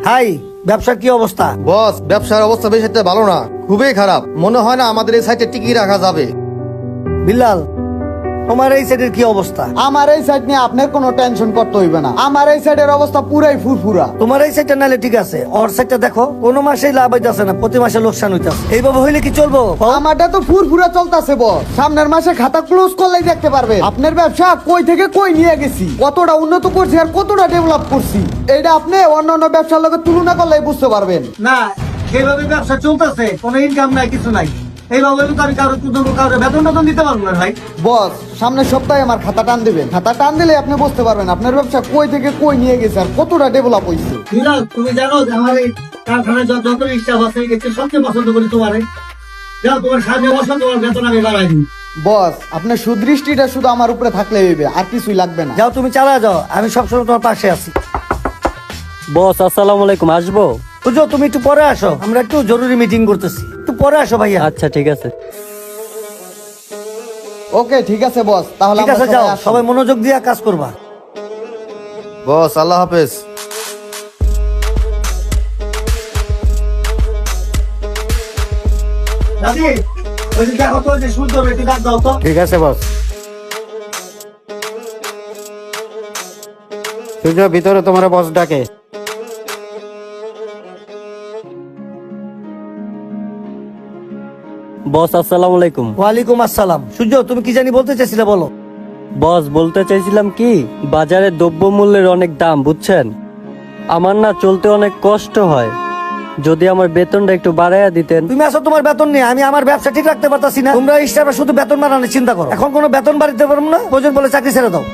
High, ব্যবসার কি অবস্থা? বস, ব্যবসার অবস্থা বেশ একটা ভালো না, খুবই খারাপ। মনে হয় না আমাদের এই সাইটে টিকিয়ে রাখা যাবে। বিল্লাল, তোমার এই সাইডের কি অবস্থা? আমার এই সাইড নিয়ে আপনার কোনো টেনশন করতে হইবে না। আমার এই সাইডের অবস্থা পুরাই ফুরফুরা। তোমার এই সাইডটা নালে ঠিক আছে, ওর সাইডটা দেখো, কোন মাসেই লাভ হইতাছে না, প্রতি মাসে লোকসান হইতাছে। এইভাবে হইলে কি চলবো? আমারটা তো ফুরফুরা চলতেছে বস। সামনের মাসে খাতা ক্লোজ করলেই দেখতে পারবে আপনার ব্যবসা কই থেকে কই নিয়ে গেছি, কতটা উন্নত করছি আর কতটা ডেভেলপ করছি। এইটা আপনি অন্যান্য ব্যবসার লগে তুলনা করলেই বুঝতে পারবেন। না, সেইভাবে ব্যবসা চলতেছে, কোনো ইনকাম নাই, কিছু নাই। এইভাবে তো আমি কারো বেতন টেতন দিতে পারবো না ভাই। বস, সামনের সপ্তাহে আমার খাতা টান দিবেন। খাতা টান দিলে আপনি বুঝতে পারবেন আপনার ব্যবসা কই থেকে কই নিয়ে গেছে আর কতটা ডেভেলপ হয়েছে। বিল্লাল, তুমি জানো যে আমার এই কারখানায় যত স্টাফ আছে, একে সবচেয়ে পছন্দ করি তোমারে। যাও, তোমার সামনে বসো, তোমার বেতন আমি বাড়াই দিই। বস, আপনার সুদৃষ্টিটা শুধু আমার উপরে থাকলে হইবে, আর কিছুই লাগবে না। যাও, তুমি চালা যাও, আমি সবসময় তোমার পাশে আছি। বস, আসসালামু আলাইকুম। আসবো? বুঝো, তুমি একটু পরে আসো, আমরা একটু জরুরি মিটিং করতেছি। একটু পরে আসো ভাইয়া। আচ্ছা, ঠিক আছে। ওকে, ঠিক আছে বস, তাহলে ঠিক আছে, আমরা যাও, সবাই আসি। সবাই মনোযোগ দিয়ে কাজ করবা। বস, আল্লাহ হাফেজ। দাদি, ওই যে দেখো তো, যে সূর্য একটু ডাক দাও তো। ঠিক আছে বস। সূর্য, ভিতরে তোমার বস ডাকে। বস, আসসালামু আলাইকুম। ওয়ালাইকুম আসসালাম। সূর্য, তুমি কি জানি বলতে চাইছিলে, বলো। বস, বলতে চাইছিলাম কি, বাজারে দ্রব্যমূল্যের অনেক দাম, বুঝছেন। আমার না চলতে অনেক কষ্ট হয়, যদি আমার বেতনটা একটু বাড়াইয়া দিতেন। তুমি আসো তোমার বেতন নিয়ে, আমি আমার ব্যবসা ঠিক রাখতে পারতাছি না। তোমরা স্টাফরা শুধু বেতন বাড়ানোর চিন্তা করো। এখন কোনো বেতন বাড়িতে পারবো না, প্রয়োজন বলে চাকরি ছেড়ে দাও।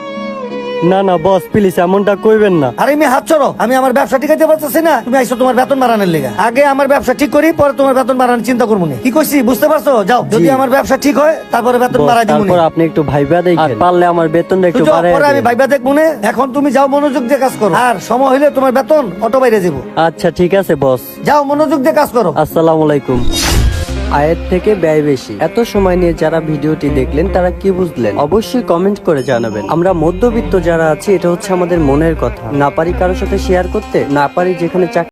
না না বস, প্লিজ এমনটা কইবেন না। আরে আমি হাত চড়ো, আমি আমার ব্যবসা ঠিকাইতে পারতেছি না, তুমি আইসো তোমার বেতন বাড়ানোর লেগে। আগে আমার ব্যবসা ঠিক করি, পরে তোমার বেতন বাড়ানোর চিন্তা করবো না। কি কইছি বুঝতে পারছো? যাও, যদি আমার ব্যবসা ঠিক হয় তারপরে বেতন বস, বাড়াই দিব। তারপর আপনি একটু ভাইবা দেখেন, আর পারলে আমার বেতনটা একটু বাড়াইয়া পরে আমি দিবেন। ভাইবা দেখবো না। এখন তুমি যাও, মনোযোগ দিয়ে কাজ করো, আর সময় হইলে তোমার বেতন অটো বাইরে যাবো। আচ্ছা, ঠিক আছে বস। যাও, মনোযোগ দিয়ে কাজ করো। আসসালামু আলাইকুম। আয়ের থেকে ব্যয় বেশি, এত সময় নিয়ে যারা ভিডিওটি দেখলেন তারা কি বুঝলেন অবশ্যই কমেন্ট করে জানাবেন। আমরা মধ্যবিত্ত যারা আছি, এটা হচ্ছে আমাদের মনের কথা। না পারি কারোর সাথে শেয়ার করতে, না পারি যেখানে চাকরি